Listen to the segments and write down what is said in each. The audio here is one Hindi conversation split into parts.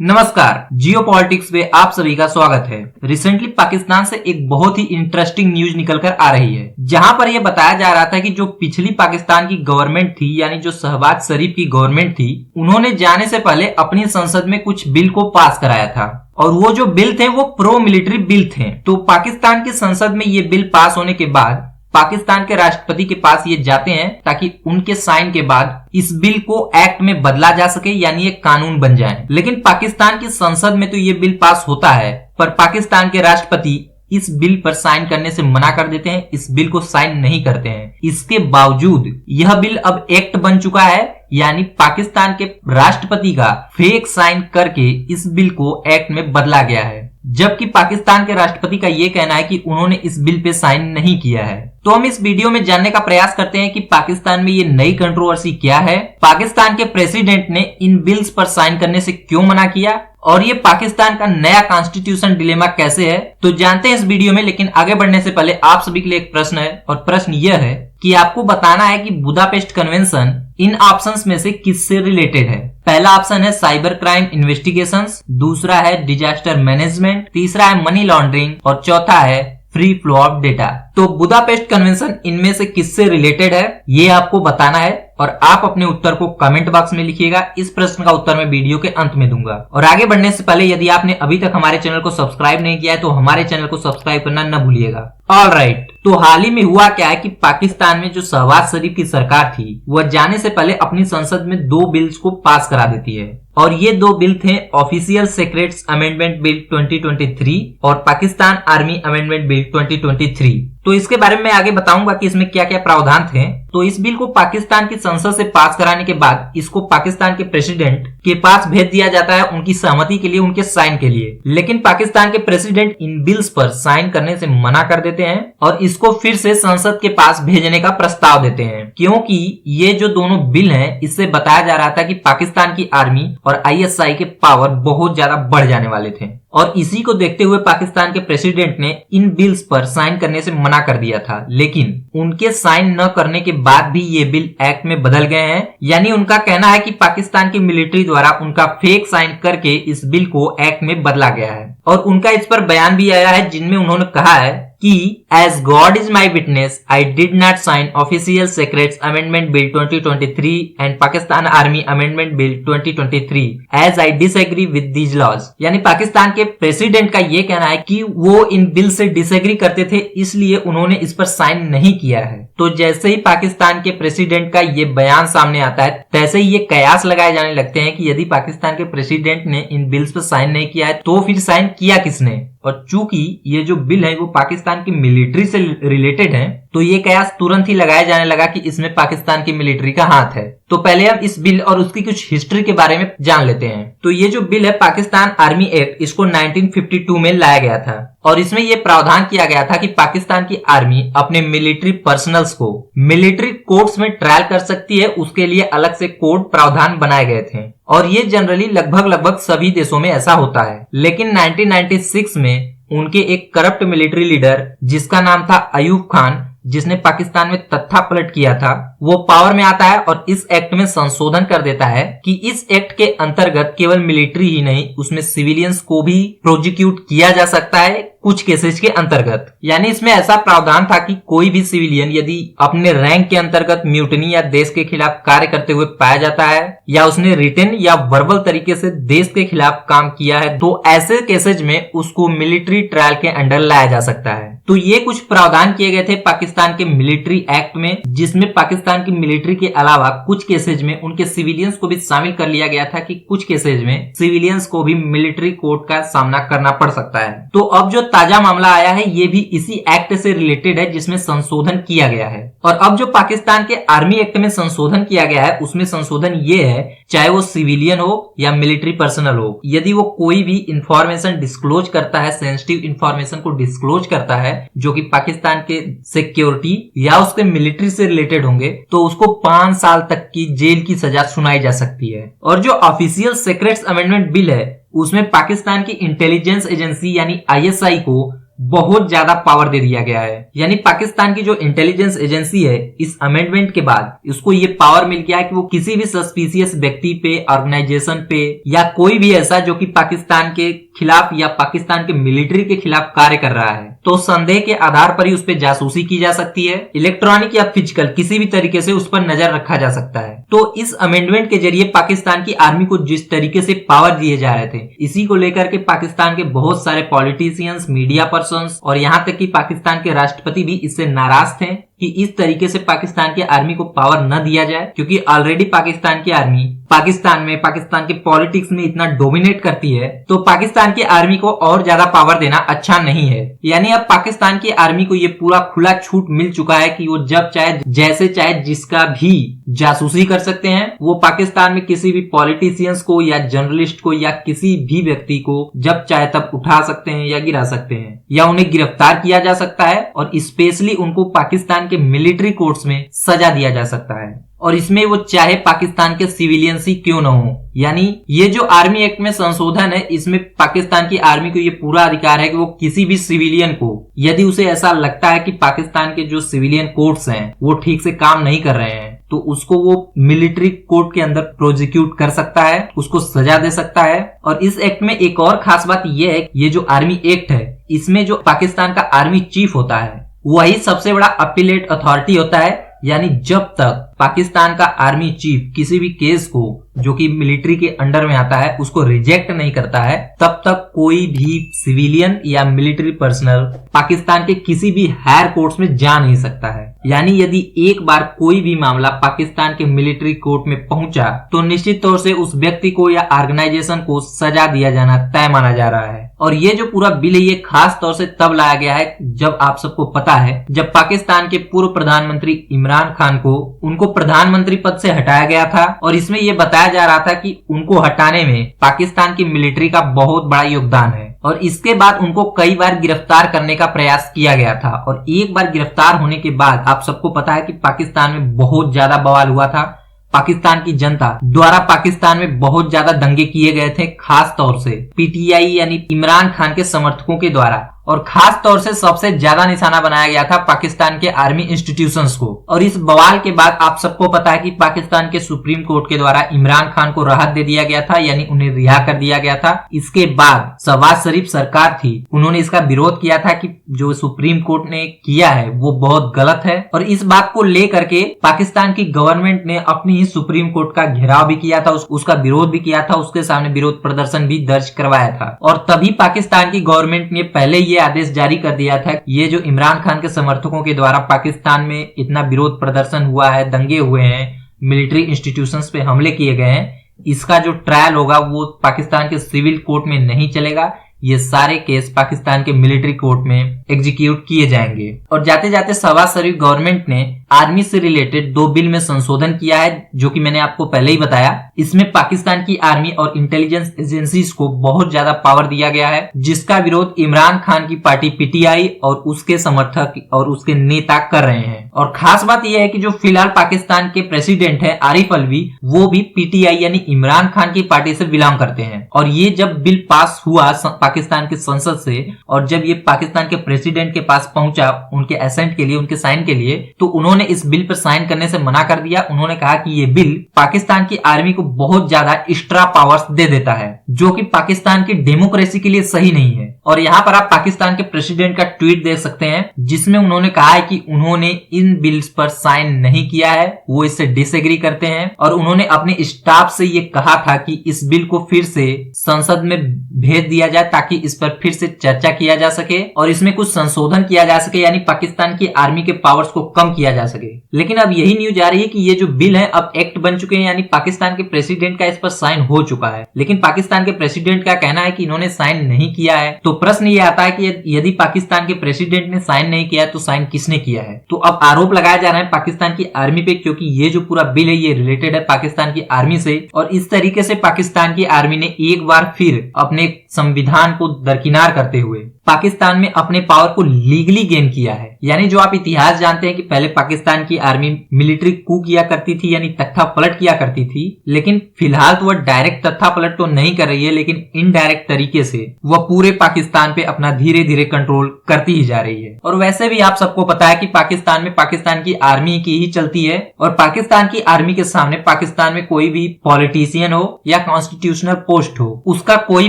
नमस्कार, जियो पॉलिटिक्स में आप सभी का स्वागत है। रिसेंटली पाकिस्तान से एक बहुत ही इंटरेस्टिंग न्यूज निकल कर आ रही है, जहां पर यह बताया जा रहा था कि जो पिछली पाकिस्तान की गवर्नमेंट थी, यानी जो शहबाज शरीफ की गवर्नमेंट थी, उन्होंने जाने से पहले अपनी संसद में कुछ बिल को पास कराया था और वो जो बिल थे वो प्रो मिलिट्री बिल थे। तो पाकिस्तान की संसद में ये बिल पास होने के बाद पाकिस्तान के राष्ट्रपति के पास ये जाते हैं ताकि उनके साइन के बाद इस बिल को एक्ट में बदला जा सके, यानी एक कानून बन जाए। लेकिन पाकिस्तान की संसद में तो ये बिल पास होता है, पर पाकिस्तान के राष्ट्रपति इस बिल पर साइन करने से मना कर देते हैं, इस बिल को साइन नहीं करते हैं। इसके बावजूद यह बिल अब एक्ट बन चुका है, यानी पाकिस्तान के राष्ट्रपति का फेक साइन करके इस बिल को एक्ट में बदला गया है, जबकि पाकिस्तान के राष्ट्रपति का यह कहना है कि उन्होंने इस बिल पे साइन नहीं किया है। तो हम इस वीडियो में जानने का प्रयास करते हैं कि पाकिस्तान में ये नई कंट्रोवर्सी क्या है, पाकिस्तान के प्रेसिडेंट ने इन बिल्स पर साइन करने से क्यों मना किया और ये पाकिस्तान का नया कॉन्स्टिट्यूशन डिलेमा कैसे है। तो जानते हैं इस वीडियो में। लेकिन आगे बढ़ने से पहले आप सभी के लिए एक प्रश्न है, और प्रश्न यह है कि आपको बताना है कि बुदापेस्ट कन्वेंशन इन ऑप्शंस में से किससे रिलेटेड है। पहला ऑप्शन है साइबर क्राइम इन्वेस्टिगेशंस, दूसरा है डिजास्टर मैनेजमेंट, तीसरा है मनी लॉन्ड्रिंग और चौथा है फ्री फ्लो ऑफ डेटा। तो बुदापेस्ट कन्वेंशन इनमें से किससे रिलेटेड है ये आपको बताना है, और आप अपने उत्तर को कमेंट बॉक्स में लिखिएगा। इस प्रश्न का उत्तर मैं वीडियो के अंत में दूंगा। और आगे बढ़ने से पहले यदि आपने अभी तक हमारे चैनल को सब्सक्राइब नहीं किया है तो हमारे चैनल को सब्सक्राइब करना न भूलिएगा। ऑलराइट, तो हाल ही में हुआ क्या है कि पाकिस्तान में जो शहबाज शरीफ की सरकार थी वह जाने से पहले अपनी संसद में दो बिल्स को पास करा देती है, और ये दो बिल थे ऑफिशियल सीक्रेट्स अमेंडमेंट बिल 2023 और पाकिस्तान आर्मी अमेंडमेंट बिल 2023। तो इसके बारे में मैं आगे बताऊंगा कि इसमें क्या क्या प्रावधान थे। तो इस बिल को पाकिस्तान की संसद से पास कराने के बाद इसको पाकिस्तान के प्रेसिडेंट के पास भेज दिया जाता है उनकी सहमति के लिए, उनके साइन के लिए। लेकिन पाकिस्तान के प्रेसिडेंट इन बिल्स पर साइन करने से मना कर देते हैं और इसको फिर से संसद के पास भेजने का प्रस्ताव देते हैं, क्योंकि ये जो दोनों बिल हैं इससे बताया जा रहा था कि पाकिस्तान की आर्मी और ISI के पावर बहुत ज्यादा बढ़ जाने वाले थे। और इसी को देखते हुए पाकिस्तान के प्रेसिडेंट ने इन बिल्स पर साइन करने से मना कर दिया था। लेकिन उनके साइन न करने के बाद भी ये बिल एक्ट में बदल गए हैं, यानी उनका कहना है कि पाकिस्तान की मिलिट्री द्वारा उनका फेक साइन करके इस बिल को एक्ट में बदला गया है। और उनका इस पर बयान भी आया है जिनमें उन्होंने कहा है कि as God is my witness I did not sign official secrets amendment bill 2023 and Pakistan army amendment bill 2023 as I disagree with these laws. यानी पाकिस्तान के प्रेसिडेंट का ये कहना है कि वो इन बिल से डिसएग्री करते थे, इसलिए उन्होंने इस पर साइन नहीं किया है। तो जैसे ही पाकिस्तान के प्रेसिडेंट का ये बयान सामने आता है तैसे ही ये कयास लगाए जाने लगते हैं कि यदि पाकिस्तान के प्रेसिडेंट ने इन बिल्स पर साइन नहीं किया है तो फिर साइन किया किसने। और चूंकि ये जो बिल है वो पाकिस्तान की मिलिट्री से रिलेटेड है, तो ये कयास तुरंत ही लगाया जाने लगा कि इसमें पाकिस्तान की मिलिट्री का हाथ है। तो पहले हम इस बिल और उसकी कुछ हिस्ट्री के बारे में जान लेते हैं। तो ये जो बिल है पाकिस्तान आर्मी एक्ट, इसको 1952 में लाया गया था और इसमें यह प्रावधान किया गया था कि पाकिस्तान की आर्मी अपने मिलिट्री पर्सनल्स को मिलिट्री कोर्ट्स में ट्रायल कर सकती है, उसके लिए अलग से कोड प्रावधान बनाए गए थे। और ये जनरली लगभग सभी देशों में ऐसा होता है। लेकिन 1996 में उनके एक करप्ट मिलिट्री लीडर जिसका नाम था अयूब खान, जिसने पाकिस्तान में तख्ता पलट किया था, वो पावर में आता है और इस एक्ट में संशोधन कर देता है कि इस एक्ट के अंतर्गत केवल मिलिट्री ही नहीं उसमें सिविलियंस को भी प्रोजिक्यूट किया जा सकता है कुछ केसेस के अंतर्गत। यानी इसमें ऐसा प्रावधान था कि कोई भी सिविलियन यदि अपने रैंक के अंतर्गत म्यूटनी या देश के खिलाफ कार्य करते हुए पाया जाता है या उसने रिटन या वर्बल तरीके से देश के खिलाफ काम किया है, तो ऐसे केसेज में उसको मिलिट्री ट्रायल के अंडर लाया जा सकता है। तो ये कुछ प्रावधान किए गए थे पाकिस्तान के मिलिट्री एक्ट में, जिसमें पाकिस्तान की मिलिट्री के अलावा कुछ केसेज में उनके सिविलियंस को भी शामिल कर लिया गया था कि कुछ केसेज में सिविलियंस को भी मिलिट्री कोर्ट का सामना करना पड़ सकता है। तो अब जो ताजा मामला आया है ये भी इसी एक्ट से रिलेटेड है जिसमें संशोधन किया गया है। और अब जो पाकिस्तान के आर्मी एक्ट में संशोधन किया गया है उसमें संशोधन ये है, चाहे वो सिविलियन हो या मिलिट्री पर्सनल हो, यदि वो कोई भी इंफॉर्मेशन डिस्क्लोज करता है, सेंसिटिव इंफॉर्मेशन को डिस्क्लोज करता है जो कि पाकिस्तान के सिक्योरिटी या उसके मिलिट्री से रिलेटेड होंगे, तो उसको 5 साल तक की जेल की सजा सुनाई जा सकती है। और जो ऑफिशियल सीक्रेट्स अमेंडमेंट बिल है उसमें पाकिस्तान की इंटेलिजेंस एजेंसी यानी ISI को बहुत ज्यादा पावर दे दिया गया है। यानी पाकिस्तान की जो इंटेलिजेंस एजेंसी है, इस अमेंडमेंट के बाद उसको ये पावर मिल गया है कि वो किसी भी सस्पिशियस व्यक्ति पे, ऑर्गेनाइजेशन पे या कोई भी ऐसा जो कि पाकिस्तान के खिलाफ या पाकिस्तान के मिलिट्री के खिलाफ कार्य कर रहा है, तो संदेह के आधार पर ही उस पर जासूसी की जा सकती है। इलेक्ट्रॉनिक या फिजिकल किसी भी तरीके से उस पर नजर रखा जा सकता है। तो इस अमेंडमेंट के जरिए पाकिस्तान की आर्मी को जिस तरीके से पावर दिए जा रहे थे, इसी को लेकर के पाकिस्तान के बहुत सारे पॉलिटिशियंस, मीडिया पर्सन्स और यहाँ तक कि पाकिस्तान के राष्ट्रपति भी इससे नाराज थे कि इस तरीके से पाकिस्तान की आर्मी को पावर न दिया जाए, क्योंकि ऑलरेडी पाकिस्तान की आर्मी पाकिस्तान के पॉलिटिक्स में इतना डोमिनेट करती है, तो पाकिस्तान की आर्मी को और ज्यादा पावर देना अच्छा नहीं है। यानी अब पाकिस्तान की आर्मी को ये पूरा खुला छूट मिल चुका है कि वो जब चाहे, जैसे चाहे, जिसका भी जासूसी कर सकते हैं। वो पाकिस्तान में किसी भी पॉलिटिशियंस को या जर्नलिस्ट को या किसी भी व्यक्ति को जब चाहे तब उठा सकते हैं या गिरा सकते हैं, या उन्हें गिरफ्तार किया जा सकता है, और स्पेशली उनको पाकिस्तान के मिलिट्री कोर्ट्स में सजा दिया जा सकता है, और इसमें वो चाहे पाकिस्तान के सिविलियंस ही क्यों न हो। यानी ये जो आर्मी एक्ट में संशोधन है, इसमें पाकिस्तान की आर्मी को ये पूरा अधिकार है कि वो किसी भी सिविलियन को, यदि उसे ऐसा लगता है कि पाकिस्तान के जो सिविलियन कोर्ट्स हैं वो ठीक से काम नहीं कर रहे हैं, तो उसको वो मिलिट्री कोर्ट के अंदर प्रोसिक्यूट कर सकता है, उसको सजा दे सकता है। और इस एक्ट में एक और खास बात ये है, ये जो आर्मी एक्ट है, इसमें जो पाकिस्तान का आर्मी चीफ होता है वही सबसे बड़ा अपीलेट अथॉरिटी होता है। यानी जब तक पाकिस्तान का आर्मी चीफ किसी भी केस को जो कि मिलिट्री के अंडर में आता है उसको रिजेक्ट नहीं करता है, तब तक कोई भी सिविलियन या मिलिट्री पर्सनल पाकिस्तान के किसी भी हायर कोर्ट्स में जा नहीं सकता है। यानी यदि एक बार कोई भी मामला पाकिस्तान के मिलिट्री कोर्ट में पहुंचा तो निश्चित तौर से उस व्यक्ति को या ऑर्गेनाइजेशन को सजा दिया जाना तय माना जा रहा है। और ये जो पूरा बिल है, ये खास तौर से तब लाया गया है जब आप सबको पता है, जब पाकिस्तान के पूर्व प्रधानमंत्री इमरान खान को उनको प्रधानमंत्री पद से हटाया गया था, और इसमें यह बताया जा रहा था कि उनको हटाने में पाकिस्तान की मिलिट्री का बहुत बड़ा योगदान है। और इसके बाद उनको कई बार गिरफ्तार करने का प्रयास किया गया था, और एक बार गिरफ्तार होने के बाद आप सबको पता है कि पाकिस्तान में बहुत ज्यादा बवाल हुआ था। पाकिस्तान की जनता द्वारा पाकिस्तान में बहुत ज्यादा दंगे किए गए थे, खास तौर से पीटीआई यानी इमरान खान के समर्थकों के द्वारा, और खास तौर से सबसे ज्यादा निशाना बनाया गया था पाकिस्तान के आर्मी इंस्टीट्यूशंस को। और इस बवाल के बाद आप सबको पता है कि पाकिस्तान के सुप्रीम कोर्ट के द्वारा इमरान खान को राहत दे दिया गया था, यानी उन्हें रिहा कर दिया गया था। इसके बाद शहबाज शरीफ सरकार थी, उन्होंने इसका विरोध किया था कि जो सुप्रीम कोर्ट ने किया है वो बहुत गलत है, और इस बात को लेकर के पाकिस्तान की गवर्नमेंट ने अपनी ही सुप्रीम कोर्ट का घेराव भी किया था, उसका विरोध भी किया था, उसके सामने विरोध प्रदर्शन भी दर्ज करवाया था। और तभी पाकिस्तान की गवर्नमेंट ने पहले ये आदेश जारी कर दिया था कि ये जो इमरान खान के समर्थकों के द्वारा पाकिस्तान में इतना विरोध प्रदर्शन हुआ है, दंगे हुए हैं, मिलिट्री इंस्टीट्यूशंस पे हमले किए गए हैं, इसका जो ट्रायल होगा वो पाकिस्तान के सिविल कोर्ट में नहीं चलेगा, ये सारे केस पाकिस्तान के मिलिट्री कोर्ट में एग्जीक्यूट किए जाएंगे। और जाते जाते शहबाज शरीफ गवर्नमेंट ने आर्मी से रिलेटेड 2 बिल में संशोधन किया है, जो कि मैंने आपको पहले ही बताया। इसमें पाकिस्तान की आर्मी और इंटेलिजेंस एजेंसीज को बहुत ज्यादा पावर दिया गया है, जिसका विरोध इमरान खान की पार्टी पीटीआई और उसके समर्थक और उसके नेता कर रहे हैं। और खास बात यह है कि जो फिलहाल पाकिस्तान के प्रेसिडेंट है आरिफ अलवी, वो भी पीटीआई यानी इमरान खान की पार्टी से बिलोंग करते हैं। और ये जब बिल पास हुआ पाकिस्तान की संसद से, और जब ये पाकिस्तान के प्रेसिडेंट के पास पहुंचा उनके असेंट के लिए, उनके साइन के लिए, तो उन्होंने इस बिल पर साइन करने से मना कर दिया। उन्होंने कहा कि ये बिल पाकिस्तान की आर्मी को बहुत ज्यादा एक्स्ट्रा पावर्स दे देता है, जो कि पाकिस्तान की डेमोक्रेसी के लिए सही नहीं है। और यहाँ पर आप पाकिस्तान के प्रेसिडेंट का ट्वीट देख सकते हैं, जिसमें उन्होंने कहा है कि उन्होंने इन बिल्स पर साइन नहीं किया है, वो इससे डिसएग्री करते हैं, और उन्होंने अपने स्टाफ से ये कहा था कि इस बिल को फिर से संसद में भेज दिया जाए ताकि इस पर फिर से चर्चा किया जा सके और इसमें कुछ संशोधन किया जा सके, यानी पाकिस्तान की आर्मी के पावर्स को कम किया जा सके। लेकिन अब यही न्यूज आ रही है कि ये जो बिल है अब एक्ट बन चुके हैं, यानी पाकिस्तान के प्रेसिडेंट का इस पर साइन हो चुका है। लेकिन पाकिस्तान के प्रेसिडेंट का कहना है कि इन्होंने साइन नहीं किया है। तो प्रश्न ये आता है कि यदि पाकिस्तान के प्रेसिडेंट ने साइन नहीं किया है तो साइन किसने किया है? तो अब आरोप लगाया जा रहा है पाकिस्तान की आर्मी पे, क्योंकि ये जो पूरा बिल है ये रिलेटेड है पाकिस्तान की आर्मी से। और इस तरीके से पाकिस्तान की आर्मी ने एक बार फिर अपने संविधान को दरकिनार करते हुए पाकिस्तान में अपने पावर को लीगली गेन किया है। यानी जो आप इतिहास जानते हैं कि पहले पाकिस्तान की आर्मी मिलिट्री कू किया करती थी, यानी तख्ता पलट किया करती थी, लेकिन फिलहाल तो वह डायरेक्ट तत्थापलट तो नहीं कर रही है, लेकिन इनडायरेक्ट तरीके से वह पूरे पाकिस्तान पे अपना धीरे धीरे कंट्रोल करती ही जा रही है। और वैसे भी आप सबको पता है कि पाकिस्तान में पाकिस्तान की आर्मी की ही चलती है और पाकिस्तान की आर्मी के सामने पाकिस्तान में कोई भी पॉलिटिशियन हो या कॉन्स्टिट्यूशनल पोस्ट हो उसका कोई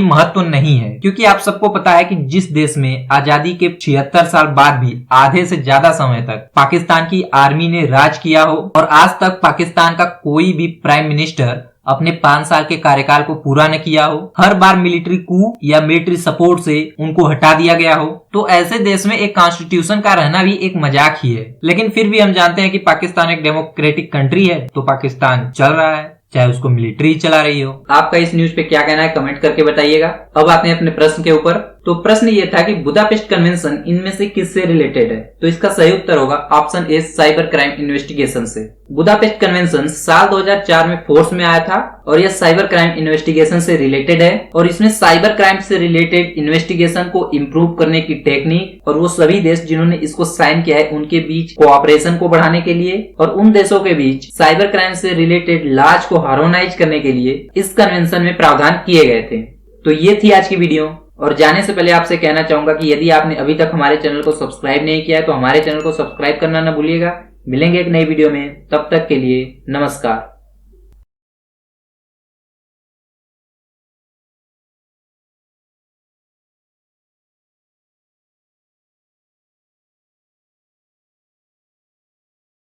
महत्व नहीं है, क्योंकि आप सबको पता है कि जिस देश में आजादी के 76 साल बाद भी आधे से ज्यादा समय तक पाकिस्तान की आर्मी ने राज किया हो और आज तक पाकिस्तान का कोई भी प्राइम मिनिस्टर अपने 5 साल के कार्यकाल को पूरा न किया हो, हर बार मिलिट्री कू या मिलिट्री सपोर्ट से उनको हटा दिया गया हो, तो ऐसे देश में एक कॉन्स्टिट्यूशन का रहना भी एक मजाक ही है। लेकिन फिर भी हम जानते हैं कि पाकिस्तान एक डेमोक्रेटिक कंट्री है, तो पाकिस्तान चल रहा है, चाहे उसको मिलिट्री चला रही हो। आपका इस न्यूज पे क्या कहना है कमेंट करके बताइएगा। अब आते हैं अपने प्रश्न के ऊपर। तो प्रश्न ये था कि बुदापेस्ट कन्वेंशन इनमें से किससे रिलेटेड है? तो इसका सही उत्तर होगा option A, cyber crime investigation से। बुदापेस्ट कन्वेंशन साल 2004 में फोर्स में आया था और यह साइबर क्राइम इन्वेस्टिगेशन से रिलेटेड है और इसमें साइबर क्राइम से रिलेटेड इन्वेस्टिगेशन को इम्प्रूव करने की टेक्निक और वो सभी देश जिन्होंने इसको साइन किया है उनके बीच कोऑपरेशन को बढ़ाने के लिए और उन देशों के बीच साइबर क्राइम से रिलेटेड लॉज को हार्मोनाइज करने के लिए इस कन्वेंशन में प्रावधान किए गए थे। तो ये थी आज की वीडियो और जाने से पहले आपसे कहना चाहूंगा कि यदि आपने अभी तक हमारे चैनल को सब्सक्राइब नहीं किया है तो हमारे चैनल को सब्सक्राइब करना न भूलिएगा। मिलेंगे एक नई वीडियो में, तब तक के लिए नमस्कार।